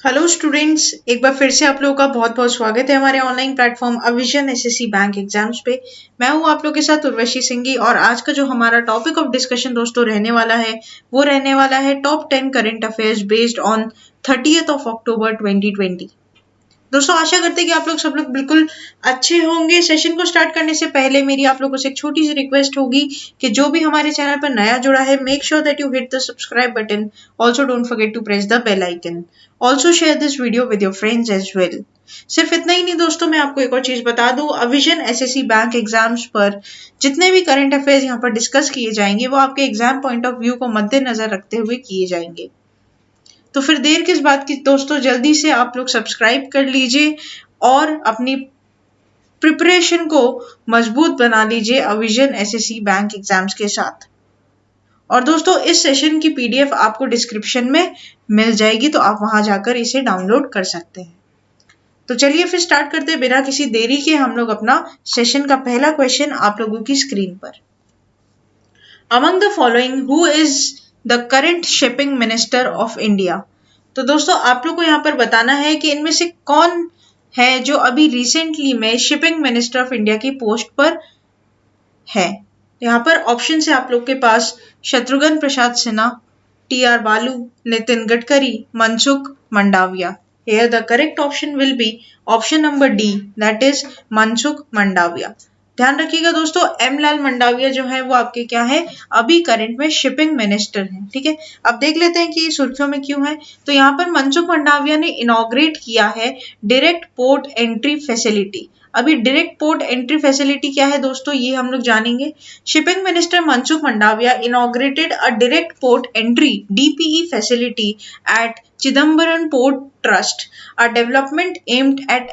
Hello students, एक बार फिर से आप लोगों का बहुत बहुत स्वागत है हमारे ऑनलाइन प्लेटफॉर्म अविजन एसएससी बैंक एग्जाम्स पे। मैं हूं आप लोगों के साथ उर्वशी सिंघी और आज का जो हमारा टॉपिक ऑफ डिस्कशन दोस्तों रहने वाला है वो रहने वाला है top 10 current affairs based on 30th of October 2020। दोस्तों आशा करते हैं कि आप लोग सब लोग बिल्कुल अच्छे होंगे। सेशन को स्टार्ट करने से पहले मेरी आप लोगों से एक छोटी सी रिक्वेस्ट होगी कि जो भी हमारे चैनल पर नया जुड़ा है, make sure that you hit the subscribe button. Also don't forget to press the bell icon. Also share this video with your friends as well. सिर्फ इतना ही नहीं दोस्तों, मैं आपको एक और चीज बता दूं, अविजन एसएससी बैंक एग्जाम्स पर जितने भी करंट अफेयर्स यहाँ पर डिस्कस किए जाएंगे वो आपके एग्जाम पॉइंट ऑफ व्यू को मद्देनजर रखते हुए किए जाएंगे। तो फिर देर किस बात की दोस्तों, जल्दी से आप लोग सब्सक्राइब कर लीजिए और अपनी प्रिपरेशन को मजबूत बना लीजिए अविजन एसएससी बैंक एग्जाम्स के साथ। और दोस्तों इस सेशन की पीडीएफ आपको डिस्क्रिप्शन में मिल जाएगी, तो आप वहां जाकर इसे डाउनलोड कर सकते हैं। तो चलिए फिर स्टार्ट करते हैं बिना किसी देरी के। हम लोग अपना सेशन का पहला क्वेश्चन आप लोगों की स्क्रीन पर। Among the following who is the current shipping minister of India. तो दोस्तों आप लोग को यहाँ पर बताना है कि इनमें से कौन है जो अभी रिसेंटली में शिपिंग मिनिस्टर ऑफ इंडिया की पोस्ट पर है। यहाँ पर ऑप्शन है आप लोग के पास शत्रुघ्न प्रसाद सिन्हा, टी.आर. बालू, Nitin Gadkari, Mansukh Mandaviya. Here the correct option will be option number D, that is Mansukh Mandaviya. ध्यान रखिएगा दोस्तों, एम लाल मंडाविया जो है वो आपके क्या है, अभी करंट में शिपिंग मिनिस्टर हैं। ठीक है, अब देख लेते हैं कि सुर्खियों में क्यों है। तो यहाँ पर मनसुख मंडाविया ने इनॉग्रेट किया है डायरेक्ट पोर्ट एंट्री फैसिलिटी। अभी डायरेक्ट पोर्ट एंट्री फैसिलिटी क्या है दोस्तों, ये हम लोग जानेंगे। Shipping minister Mansukh Mandaviya inaugurated a direct port entry DPE facility at Chidambaram port trust, a development aimed at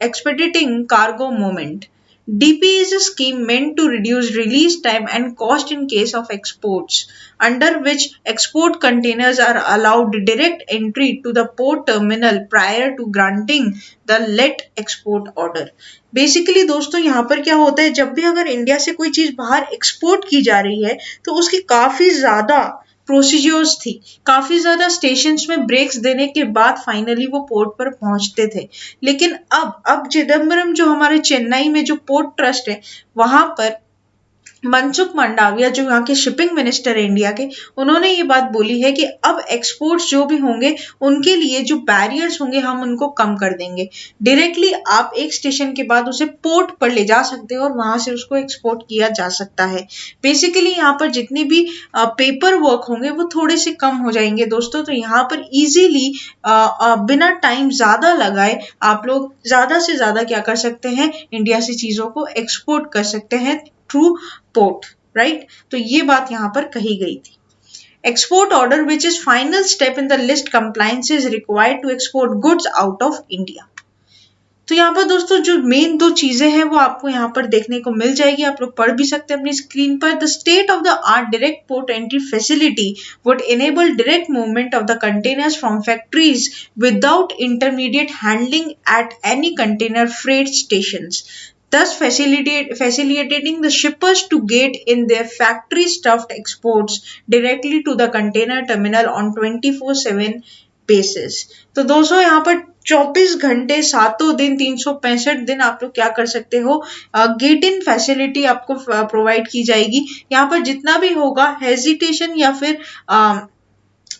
expediting cargo movement. DP is a scheme meant to reduce release time and cost in case of exports, under which export containers are allowed direct entry to the port terminal prior to granting the let export order. Basically दोस्तों यहाँ पर क्या होता है, जब भी अगर India से कोई चीज बाहर एक्सपोर्ट की जा रही है तो उसकी काफी ज्यादा प्रोसीजर्स थी, काफी ज्यादा स्टेशंस में ब्रेक्स देने के बाद फाइनली वो पोर्ट पर पहुंचते थे। लेकिन अब चिदम्बरम जो हमारे चेन्नई में जो पोर्ट ट्रस्ट है वहां पर मनसुख मंडाविया जो यहाँ के शिपिंग मिनिस्टर है इंडिया के, उन्होंने ये बात बोली है कि अब एक्सपोर्ट्स जो भी होंगे उनके लिए जो बैरियर्स होंगे हम उनको कम कर देंगे। डायरेक्टली आप एक स्टेशन के बाद उसे पोर्ट पर ले जा सकते हो और वहां से उसको एक्सपोर्ट किया जा सकता है। बेसिकली यहाँ पर जितने भी पेपर वर्क होंगे वो थोड़े से कम हो जाएंगे दोस्तों। तो यहाँ पर इजीली बिना टाइम ज्यादा लगाए आप लोग ज्यादा से ज्यादा क्या कर सकते हैं, इंडिया से चीजों को एक्सपोर्ट कर सकते हैं थ्रू पोर्ट, राइट। तो ये बात यहाँ पर कही गई थी। Export order which is final step in the list compliance is required to export goods out of India. तो यहाँ पर दोस्तों जो मेन दो चीजें हैं वो आपको यहाँ पर देखने को मिल जाएगी, आप लोग पढ़ भी सकते हैं अपनी स्क्रीन पर। The state of the art direct port entry facility would enable direct movement of the containers from factories without intermediate handling at any container freight stations, thus facilitating the shippers to get in their factory stuffed exports directly to the container terminal on 24/7 basis। तो दोस्तों यहाँ पर 24 घंटे 7 दिन 365 दिन आप लोग क्या कर सकते हो, गेट इन फैसिलिटी आपको प्रोवाइड की जाएगी। यहाँ पर जितना भी होगा हेजिटेशन या फिर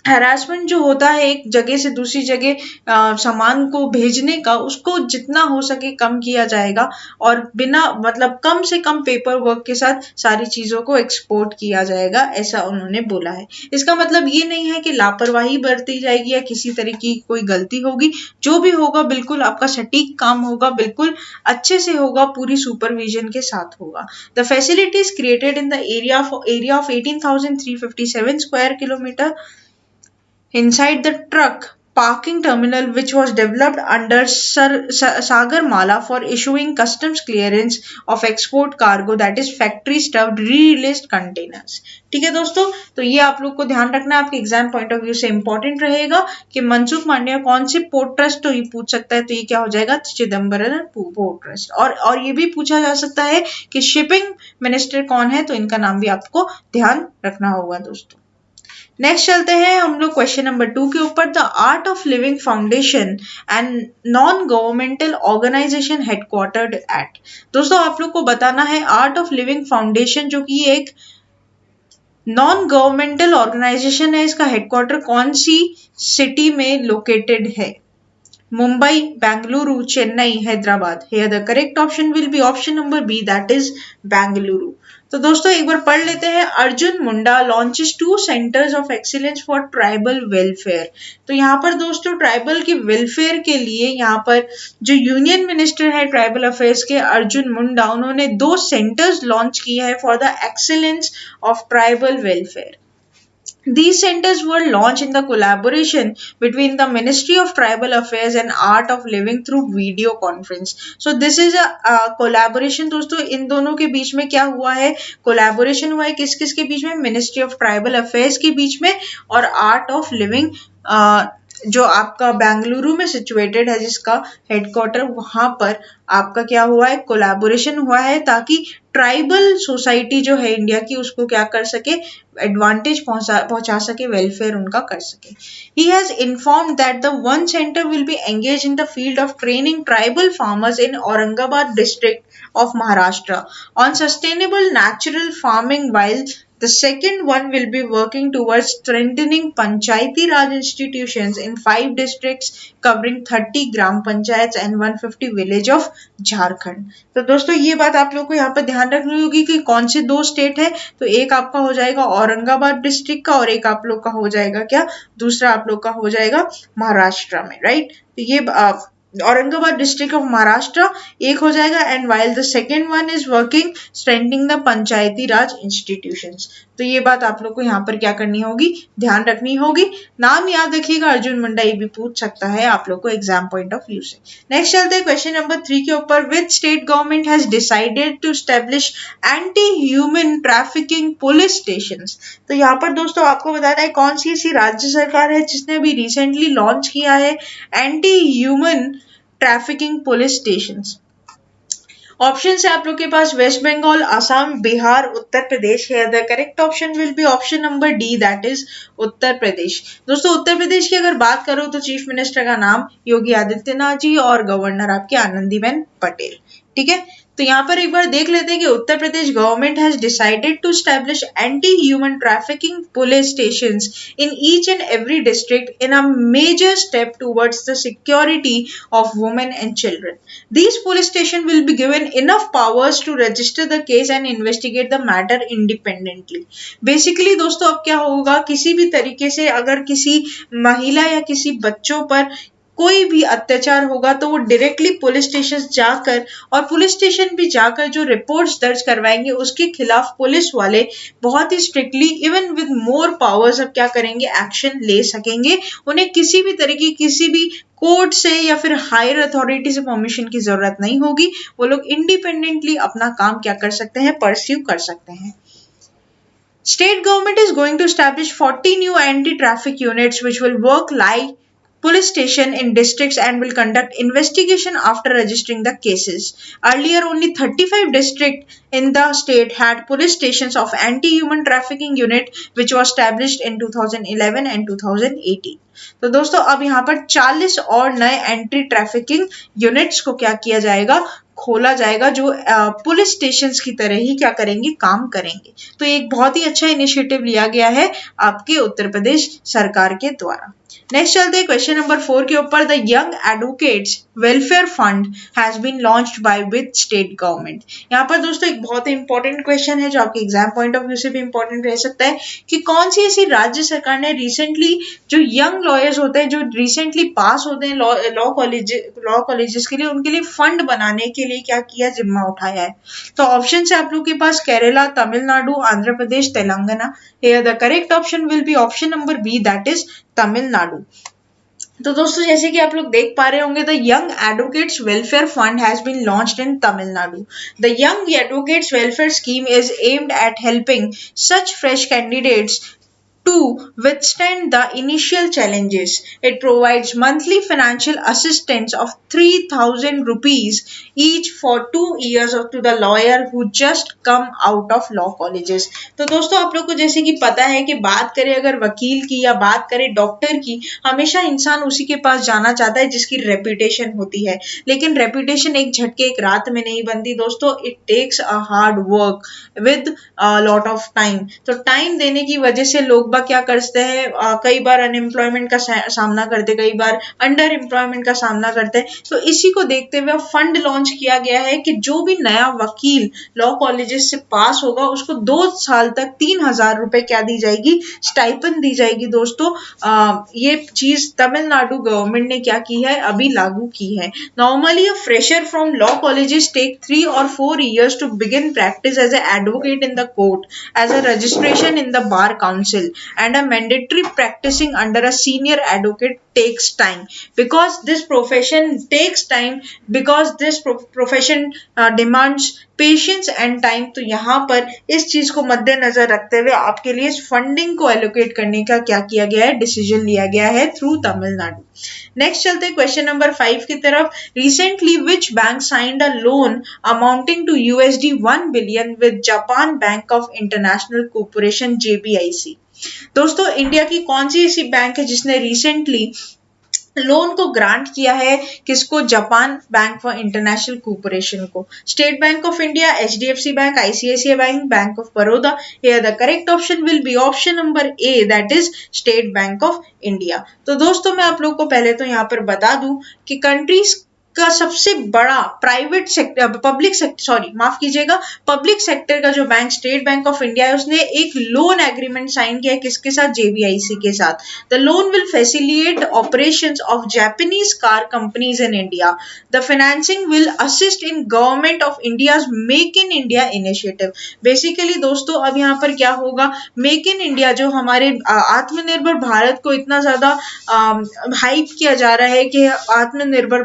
हैरासमेंट जो होता है एक जगह से दूसरी जगह सामान को भेजने का, उसको जितना हो सके कम किया जाएगा और बिना मतलब कम से कम पेपर वर्क के साथ सारी चीजों को एक्सपोर्ट किया जाएगा, ऐसा उन्होंने बोला है। इसका मतलब ये नहीं है कि लापरवाही बरती जाएगी या किसी तरह की कोई गलती होगी। जो भी होगा बिल्कुल आपका सटीक काम होगा, बिल्कुल अच्छे से होगा, पूरी सुपरविजन के साथ होगा। The facility is created in the area of 18,357 square kilometre inside the truck parking terminal, which was developed under Sagarmala for issuing customs clearance of export cargo, that is factory stuffed re-released containers। ठीक है दोस्तों, तो ये आप लोग को ध्यान रखना है, आपके एग्जाम पॉइंट ऑफ व्यू से इंपॉर्टेंट रहेगा कि मनसुख मांडविया कौन से पोर्ट ट्रस्ट, तो ये पूछ सकता है। तो ये क्या हो जाएगा, चिदम्बरम पोर्ट ट्रस्ट। और ये भी पूछा जा सकता है कि शिपिंग मिनिस्टर कौन है, तो इनका नाम भी आपको ध्यान रखना होगा दोस्तों। नेक्स्ट चलते हैं हम लोग क्वेश्चन नंबर 2 के ऊपर। The Art of Living Foundation and non governmental organisation headquartered at. दोस्तों आप लोग को बताना है आर्ट ऑफ लिविंग फाउंडेशन जो कि एक नॉन गवर्नमेंटल ऑर्गेनाइजेशन है, इसका हेडक्वार्टर कौन सी सिटी में लोकेटेड है? Mumbai, Bengaluru, Chennai, Hyderabad. Here the correct option will be option number B, that is Bengaluru. तो दोस्तों एक बार पढ़ लेते हैं। Arjun Munda launches 2 centres of excellence for tribal welfare. तो यहाँ पर दोस्तों ट्राइबल के वेलफेयर के लिए यहाँ पर जो यूनियन मिनिस्टर है ट्राइबल अफेयर्स के अर्जुन मुंडा, उन्होंने 2 सेंटर्स लॉन्च किए हैं for the excellence of tribal welfare. These centers were launched in the collaboration between the Ministry of Tribal Affairs and Art of Living through video conference. So this is a collaboration। दोस्तों इन दोनों के बीच में क्या हुआ है? Collaboration हुआ है किस किस के बीच में? मिनिस्ट्री ऑफ ट्राइबल अफेयर्स के बीच में और आर्ट ऑफ लिविंग जो आपका बेंगलुरु में सिचुएटेड है जिसका हेडक्वार्टर, वहां पर आपका क्या हुआ है? कोलैबोरेशन हुआ है ताकि ट्राइबल सोसाइटी जो है इंडिया की उसको क्या कर सके? एडवांटेज पहुंचा सके, वेलफेयर उनका कर सके। He has informed that the one center will be engaged in the field of training tribal farmers in Aurangabad district of Maharashtra on sustainable natural farming, while the second one will be working towards strengthening Panchayati Raj institutions in 5 districts covering 30 gram panchayats and 150 village of Jharkhand. तो दोस्तों ये बात आप लोग को यहाँ पर ध्यान रखनी होगी कि कौन से 2 स्टेट है। तो एक आपका हो जाएगा औरंगाबाद डिस्ट्रिक्ट का और एक आप लोग का हो जाएगा क्या? दूसरा आप लोग का हो जाएगा महाराष्ट्र में, राइट। तो ये औरंगाबाद डिस्ट्रिक्ट ऑफ महाराष्ट्र एक हो जाएगा and while the second one is working strengthening the Panchayati Raj institutions. तो ये बात आप लोग को यहाँ पर क्या करनी होगी? ध्यान रखनी होगी। नाम याद रखिएगा, अर्जुन मुंडा ये भी पूछ सकता है आप लोग को एग्जाम पॉइंट ऑफ व्यू से। नेक्स्ट चलते हैं क्वेश्चन नंबर 3 के ऊपर। Which state government has decided to establish anti human trafficking police station. तो यहाँ पर दोस्तों आपको बताना है कौन सी ऐसी राज्य सरकार है जिसने अभी रिसेंटली लॉन्च किया है anti human trafficking police stations. Option है आप लोग के पास वेस्ट बंगाल, असम, बिहार, उत्तर प्रदेश है। The correct option will be option number D, that is Uttar Pradesh. दोस्तों उत्तर प्रदेश की अगर बात करो तो चीफ मिनिस्टर का नाम योगी आदित्यनाथ जी और गवर्नर आपके आनंदीबेन पटेल, ठीक है। तो यहाँ पर एक बार देख लेते हैं कि Uttar Pradesh government has decided to establish anti human trafficking police stations in each and every district in a major step towards the security of women and children. These police station will be given enough powers to register the case and investigate the matter independently। Basically दोस्तों अब क्या होगा, किसी भी तरीके से अगर किसी महिला या किसी बच्चों पर कोई भी अत्याचार होगा तो वो डायरेक्टली पुलिस स्टेशन जाकर और पुलिस स्टेशन भी जाकर जो रिपोर्ट्स दर्ज करवाएंगे उसके खिलाफ पुलिस वाले बहुत ही strictly even with more powers अब क्या करेंगे? एक्शन ले सकेंगे। उन्हें किसी भी तरीके किसी भी कोर्ट से या फिर हायर अथॉरिटी से परमिशन की जरूरत नहीं होगी। वो लोग इंडिपेंडेंटली अपना काम क्या कर सकते हैं? परस्यू कर सकते हैं। State government is going to establish 40 new anti-traffic units which will work like police station in districts and will conduct investigation after registering the cases. Earlier, only 35 districts in the state had police stations of anti-human trafficking unit which was established in 2011 and 2018. तो दोस्तों अब यहाँ पर 40 और नए anti trafficking units को क्या किया जाएगा? खोला जाएगा, जो पुलिस स्टेशंस की तरह ही क्या करेंगे? काम करेंगे। तो एक बहुत ही अच्छा इनिशिएटिव लिया गया है आपके उत्तर प्रदेश सरकार के द्वारा। नेक्स्ट चलते हैं क्वेश्चन नंबर 4 के ऊपर। The young advocates welfare fund has been launched by which state government. यहाँ पर दोस्तों एक बहुत ही इंपॉर्टेंट क्वेश्चन है जो आपके एग्जाम पॉइंट ऑफ व्यू से भी इंपॉर्टेंट रह सकता है कि कौन सी ऐसी राज्य सरकार ने रिसेंटली जो यंग लॉयर्स होते हैं जो रिसेंटली पास होते हैं लॉ कॉलेजेस के लिए, उनके लिए फंड बनाने के लिए क्या किया? जिम्मा उठाया है। तो ऑप्शन है आप लोग के पास Kerala, Tamil Nadu, Andhra Pradesh, Telangana. Here the correct option will be option number B, that is Tamil Nadu. तो दोस्तों जैसे कि आप लोग देख पा रहे होंगे, the young advocates welfare fund has been launched in Tamil Nadu. The young advocates welfare scheme is aimed at helping such fresh candidates to withstand the initial challenges. It provides monthly financial assistance of 3,000 rupees each for 2 years to the lawyer who just come out of law colleges. तो दोस्तों आप लोग को जैसे कि पता है कि बात करें अगर वकील की या बात करें डॉक्टर की, हमेशा इंसान उसी के पास जाना चाहता है जिसकी रेपुटेशन होती है, लेकिन रेपुटेशन एक झटके एक रात में नहीं बनती दोस्तों. It takes a hard work with lot of time. तो टाइम देने की वजह से लोग बाग क्या करते हैं, कई बार अनएम्प्लॉयमेंट का सामना करते, कई बार अंडर एम्प्लॉयमेंट का सामना करते हैं. तो इसी को देखते हुए फंड लॉन्च किया गया है कि जो भी नया वकील लॉ कॉलेजेस से पास होगा उसको 2 साल तक 3,000 रुपए क्या दी जाएगी, स्टाइपेंड दी जाएगी दोस्तों. ये चीज तमिलनाडु गवर्नमेंट ने क्या की है, अभी लागू की है. Normally a fresher from law colleges take 3 or 4 years to begin practice as an advocate in the court, as a registration in the bar council, and a mandatory practicing under a senior advocate takes time. Because this profession takes time, because this profession demands patience and time. तो यहाँ पर इस चीज को मद्देनजर रखते हुए आपके लिए इस फंडिंग को एलोकेट करने का क्या किया गया है, डिसीजन लिया गया है थ्रू तमिलनाडु. नेक्स्ट चलते हैं क्वेश्चन नंबर 5 की तरफ. Recently which bank signed a loan amounting to $1 billion with Japan bank of international corporation JBIC. दोस्तों इंडिया की कौन सी ऐसी बैंक है जिसने रिसेंटली लोन को ग्रांट किया है, किसको, Japan bank for international corporation को. State bank of India, HDFC bank, ICICI bank, bank of Baroda. Here the correct option will be option number A, that is state bank of India. तो दोस्तों मैं आप लोग को पहले तो यहाँ पर बता दूं कि कंट्रीज का सबसे बड़ा private sector, public sector, sorry माफ कीजिएगा, पब्लिक सेक्टर का जो bank state bank of India है उसने एक लोन एग्रीमेंट साइन किया है किसके साथ, JBIC के साथ. The loan will facilitate operations of Japanese car companies in India. The financing will assist in government of India's make in India initiative. Basically दोस्तों अब यहाँ पर क्या होगा, मेक इन इंडिया जो हमारे आत्मनिर्भर भारत को इतना ज्यादा हाइप किया जा रहा है कि आत्मनिर्भर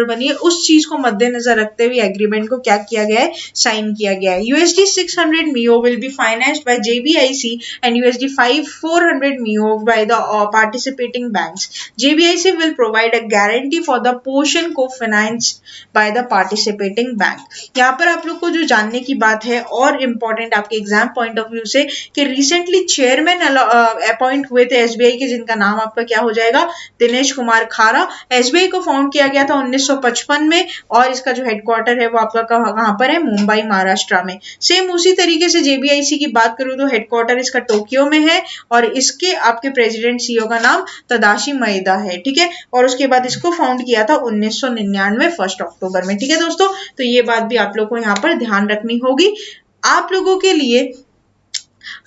बनिए, उस चीज को मद्देनजर रखते हुए एग्रीमेंट को क्या किया गया है, साइन किया गया है. $600 million will be financed by JBIC and $400 million by the participating banks. JBIC will provide a guarantee for the portion co-financed by the participating bank. यहाँ पर आप लोग को जो जानने की बात है और इम्पोर्टेंट आपके एग्जाम पॉइंट ऑफ व्यू से कि रिसेंटली चेयरमैन अपॉइंट हुए थे SBI के, जिनका नाम आपका क्या हो जाएगा, दिनेश कुमार खारा. SBI को फाउंड किया गया था 1955 में और इसका जो हेडक्वार्टर है वो आपका कहाँ पर है, मुंबई महाराष्ट्र में. सेम उसी तरीके से JBIC की बात करूं तो हेडक्वार्टर इसका टोक्यो में है और इसके आपके प्रेसिडेंट CEO का नाम तदाशी माएदा है. ठीक है, और उसके बाद इसको फाउंड किया था 1999 1 अक्टूबर में. ठीक है दोस्तों, तो ये बात भी आप लोग को यहाँ पर ध्यान रखनी होगी. आप लोगों के लिए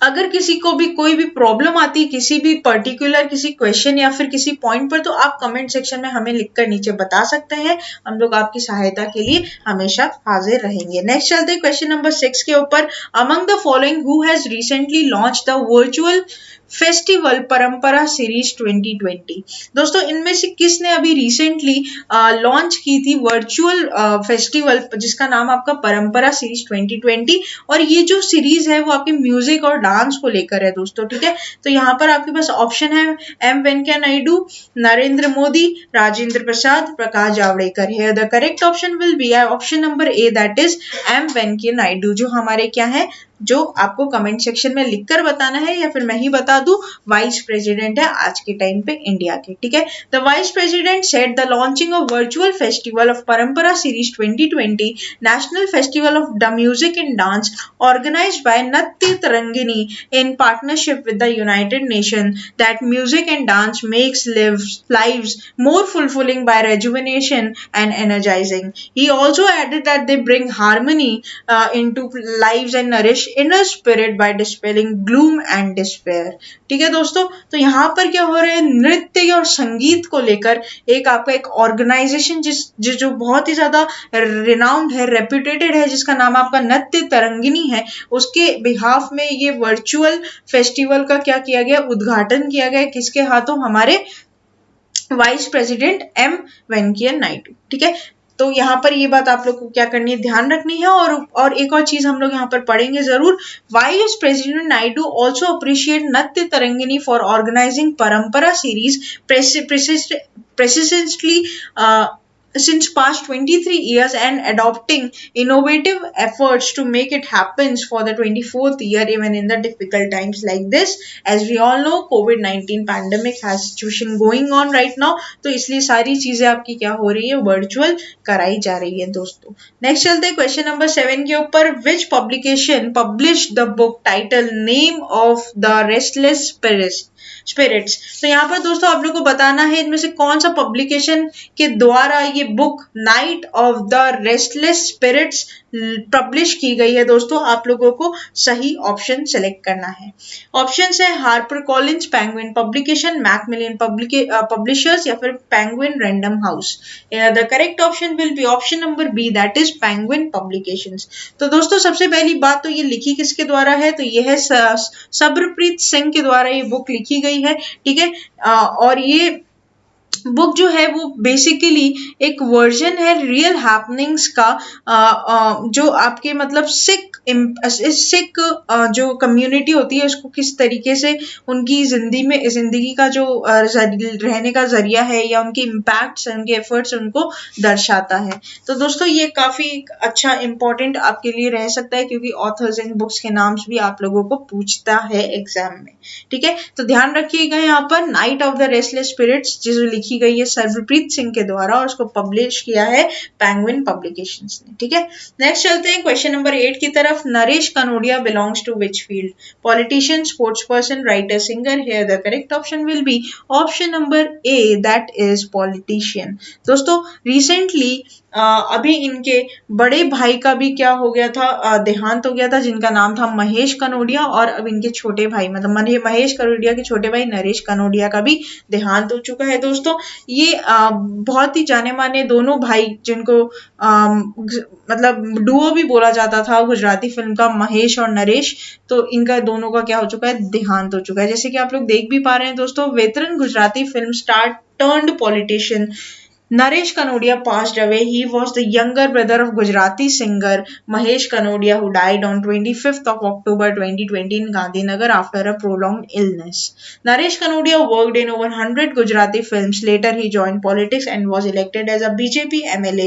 अगर किसी को भी कोई भी प्रॉब्लम आती है किसी भी पर्टिकुलर किसी क्वेश्चन या फिर किसी पॉइंट पर, तो आप कमेंट सेक्शन में हमें लिखकर नीचे बता सकते हैं. हम लोग आपकी सहायता के लिए हमेशा हाजिर रहेंगे. नेक्स्ट चलते हैं क्वेश्चन नंबर 6 के ऊपर. Among the following who has recently launch the virtual festival परंपरा सीरीज 2020. दोस्तों इनमें से किसने अभी रिसेंटली लॉन्च की थी वर्चुअल फेस्टिवल जिसका नाम आपका परंपरा सीरीज 2020. और ये जो सीरीज है वो आपके म्यूजिक और डांस को लेकर है दोस्तों. ठीक है, तो यहाँ पर आपके पास ऑप्शन है M Venkaiah Naidu, Narendra Modi, Rajendra Prasad, Prakash Javadekar. Here the correct option will be option number A, that is M Venkaiah Naidu, जो हमारे क्या है, जो आपको कमेंट सेक्शन में लिखकर बताना है या फिर मैं ही बता दूं, वाइस प्रेसिडेंट है आज के टाइम पे इंडिया के. ठीक है, the vice president said the launching of virtual festival of Parampara series 2020 national festival of the music and dance organised by Nritya Tarangini in partnership with the united nation that music and dance makes lives more fulfilling by rejuvenation and energizing. He also added that they bring harmony into lives and nourish inner spirit by dispelling gloom and despair. ठीक है दोस्तों, तो यहाँ पर क्या हो रहा है, नृत्य और संगीत को लेकर एक आपका एक ऑर्गेनाइजेशन जो बहुत ही ज्यादा रिनाउंड है, रेप्यूटेटेड है, जिसका नाम आपका नृत्य तरंगिनी है, उसके बिहाफ में ये वर्चुअल फेस्टिवल का क्या किया गया, उद्घाटन किया गया. किसके हाथों, हमारे vice president M Venkaiah Naidu. ठीक है, तो यहाँ पर ये बात आप लोग को क्या करनी है, ध्यान रखनी है। और एक और चीज हम लोग यहाँ पर पढ़ेंगे जरूर, vice president Naidu also appreciate नृत्य तरंगिनी फॉर ऑर्गेनाइजिंग परंपरा series persistently since past 23 years and adopting innovative efforts to make it happen for the 24th year even in the difficult times like this. As we all know, COVID-19 pandemic has situation going on right now, तो इसलिए सारी चीजें आपकी क्या हो रही है, virtual कराई जा रही है दोस्तों। नेक्स्ट चलते हैं क्वेश्चन नंबर 7 के ऊपर, which publication publish the book title name of the restless spirits. तो यहाँ पर दोस्तों आप लोग को बताना है इनमें से कौन सा पब्लिकेशन के द्वारा ये book night of the restless spirits publish की गई है। दोस्तों आप लोगों को सही ऑप्शन सेलेक्ट करना है। ऑप्शंस है Harper Collins, Penguin publication, Macmillan publishers या फिर Penguin Random House. The correct option will be option number B, that is Penguin publications. तो दोस्तों सबसे पहली बात तो ये लिखी किसके द्वारा है, तो ये है सब्रप्रीत सिंह के द्वारा ये बुक लिखी गई है, ठीक है। और ये बुक जो है वो बेसिकली एक वर्जन है रियल हैपनिंग्स का, जो आपके मतलब सिख जो कम्युनिटी होती है उसको किस तरीके से उनकी जिंदगी का जो रहने का जरिया है या उनके इम्पैक्ट्स उनके एफर्ट्स उनको दर्शाता है। तो दोस्तों ये काफी अच्छा इंपॉर्टेंट आपके लिए रह सकता है, क्योंकि ऑथर्स इन बुक्स के नाम भी आप लोगों को पूछता है एग्जाम में, ठीक है। तो ध्यान रखिएगा यहाँ पर night of the restless spirits जो लिखी गई है सरबप्रीत सिंह के द्वारा और उसको पब्लिश किया है पेंगुइन पब्लिकेशंस ने, ठीक है। नेक्स्ट चलते हैं क्वेश्चन नंबर 8 की तरफ। Naresh Kanodia belongs to which field, politician, sports person, writer, singer. Here the correct option will be option number A, that is politician. दोस्तों रिसेंटली अभी इनके बड़े भाई का भी क्या हो गया था, देहांत हो गया था, जिनका नाम था महेश कनोडिया, और अब इनके छोटे भाई मतलब महेश कनोडिया के छोटे भाई नरेश कनोडिया का भी देहांत हो चुका है। दोस्तों ये बहुत ही जाने माने दोनों भाई जिनको मतलब डुओ भी बोला जाता था गुजराती फिल्म का, महेश और नरेश, तो इनका दोनों का क्या हो चुका है, देहांत हो चुका है। जैसे कि आप लोग देख भी पा रहे हैं दोस्तों, veteran Gujarati film star turned politician Naresh Kanodia passed away. He was the younger brother of Gujarati singer Mahesh Kanodia, who died on 25th of October 2020 in Gandhinagar after a prolonged illness. Naresh Kanodia worked in over 100 Gujarati films. Later, he joined politics and was elected as a BJP MLA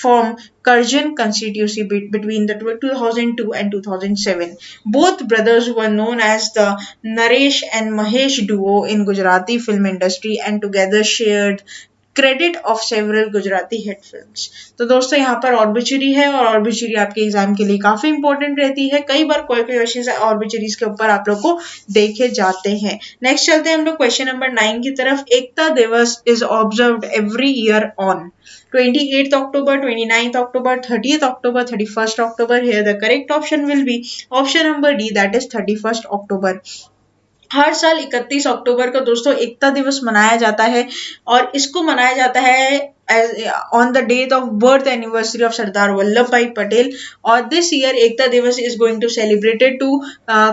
from Karjan constituency between the 2002 and 2007. Both brothers were known as the Naresh and Mahesh duo in Gujarati film industry and together shared credit of several Gujarati hit films. तो दोस्तों यहाँ पर ऑर्बिचुरी है और ऑर्बिचुरी आपके exam के लिए काफी इंपॉर्टेंट रहती है, कई बार कोई क्वेश्चन ऑर्बिचुरीज के ऊपर आप लोग को देखे जाते हैं। नेक्स्ट चलते हैं हम लोग क्वेश्चन नंबर 9 की तरफ। एकता दिवस is observed every year on 28th October, 29th October, 30th October, 31st October. Here the correct option will be option number D, that is 31st October. हर साल 31 अक्टूबर को दोस्तों एकता दिवस मनाया जाता है और इसको मनाया जाता है on the date of birth anniversary of Sardar Vallabhbhai Patel, or this year Ekta Divas is going to celebrate to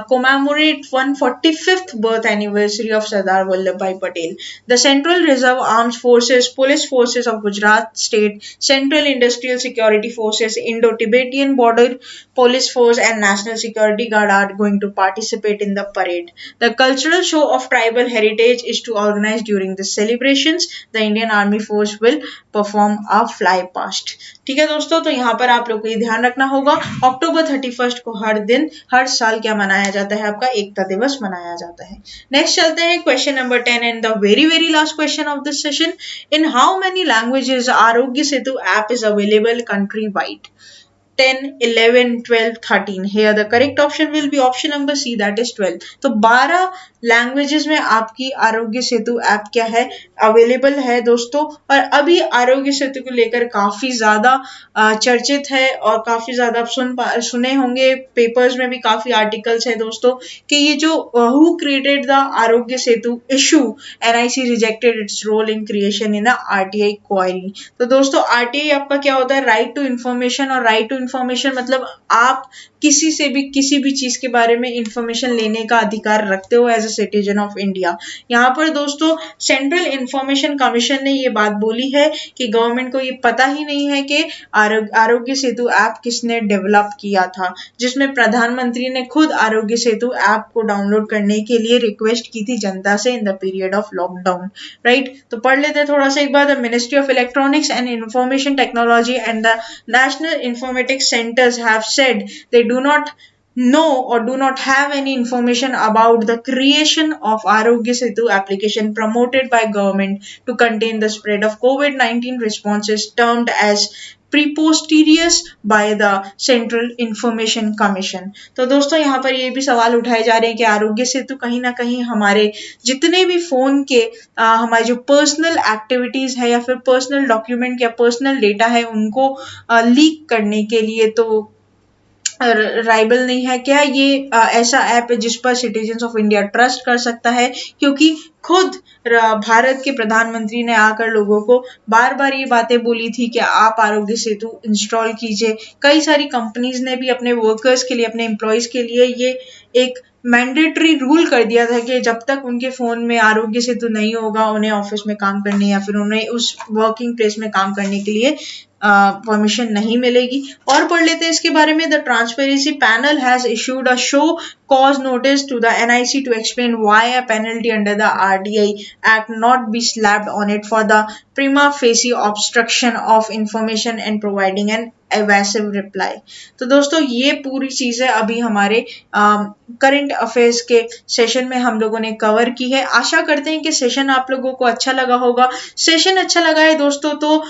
commemorate 145th birth anniversary of Sardar Vallabhbhai Patel. The Central Reserve Armed Forces, Police Forces of Gujarat State, Central Industrial Security Forces, Indo-Tibetan Border Police Force and National Security Guard are going to participate in the parade. The cultural show of tribal heritage is to organize during the celebrations. The Indian Army Force will perform a fly past. ठीक है दोस्तों, तो यहाँ पर आप लोग को ये ध्यान रखना होगा, अक्टूबर 31 को हर साल क्या मनाया जाता है, आपका एकता दिवस मनाया जाता है। नेक्स्ट चलते हैं question number 10 and the very last question of this session. In how many languages Aarogya Setu app is available country wide? 10, 11, 12, 13. Here the correct option will be option number C, that is 12. तो 12 languages में आपकी आरोग्य Setu app क्या है, available है दोस्तों। और अभी आरोग्य सेतु को लेकर काफी ज्यादा चर्चित है और काफी ज्यादा आप सुने होंगे, पेपर्स में भी काफी आर्टिकल्स है दोस्तों कि ये जो who created the Aarogya Setu issue, NIC rejected its role in creation in the RTI query. तो दोस्तों RTI आपका क्या होता है, राइट टू इन्फॉर्मेशन, और राइट टू इन्फॉर्मेशन मतलब आप किसी से भी किसी भी चीज के बारे में इंफॉर्मेशन लेने का अधिकार रखते हो as a citizen of India. यहाँ पर दोस्तों सेंट्रल इंफॉर्मेशन कमीशन ने ये बात बोली है कि गवर्नमेंट को ये पता ही नहीं है कि आरोग्य सेतु ऐप किसने डेवलप किया था, जिसमें प्रधानमंत्री ने खुद आरोग्य सेतु ऐप को डाउनलोड करने के लिए रिक्वेस्ट की थी जनता से in the period of lockdown, right. तो पढ़ लेते हैं थोड़ा सा एक बार। The ministry of electronics and information technology and the national informatics centres have said they do not know or do not have any information about the creation of Arogya Setu application promoted by government to contain the spread of COVID-19 responses termed as preposterous by the Central Information Commission। तो दोस्तों यहाँ पर ये भी सवाल उठाए जा रहे हैं कि आरोग्य सेतु कहीं ना कहीं हमारे जितने भी फोन के हमारे जो पर्सनल एक्टिविटीज है या फिर पर्सनल डॉक्यूमेंट या पर्सनल डेटा है उनको लीक करने के लिए तो राइबल नहीं है क्या। ये ऐसा ऐप है जिस पर सिटीजन्स ऑफ इंडिया ट्रस्ट कर सकता है, क्योंकि खुद भारत के प्रधानमंत्री ने आकर लोगों को बार बार ये बातें बोली थी कि आप आरोग्य सेतु इंस्टॉल कीजिए। कई सारी कंपनीज ने भी अपने वर्कर्स के लिए, अपने एम्प्लॉयज के लिए ये एक मैंडेटरी रूल कर दिया था कि जब तक उनके फोन में आरोग्य सेतु नहीं होगा उन्हें ऑफिस में काम करने या फिर उन्हें उस वर्किंग प्लेस में काम करने के लिए परमिशन नहीं मिलेगी। और पढ़ लेते हैं इसके बारे में। The transparency panel has issued a show cause notice to the NIC to explain why a penalty under the RDI Act not be slapped on it for the prima facie obstruction of information and providing an evasive reply। तो दोस्तों ये पूरी चीजें अभी हमारे current affairs के session में हम लोगों ने कवर की है। आशा करते हैं कि सेशन आप लोगों को अच्छा लगा होगा। सेशन अच्छा लगा है दोस्तों तो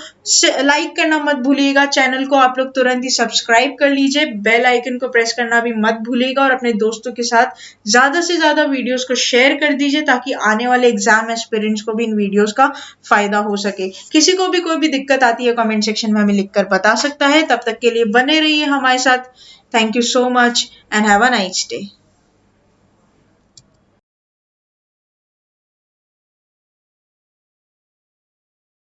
लाइक करना मत भूलिएगा, चैनल को आप लोग तुरंत ही सब्सक्राइब कर लीजिए, बेल आइकन को प्रेस करना भी मत भूलिएगा और अपने दोस्तों के साथ ज्यादा से ज्यादा वीडियोस को शेयर कर दीजिए ताकि आने वाले एग्जाम एस्पिरेंट्स को भी इन वीडियोस का फायदा हो सके। किसी को भी कोई भी दिक्कत आती है कमेंट सेक्शन में हमें लिखकर बता सकता है। तब तक के लिए बने रहिए हमारे साथ। Thank you so much and have a nice day.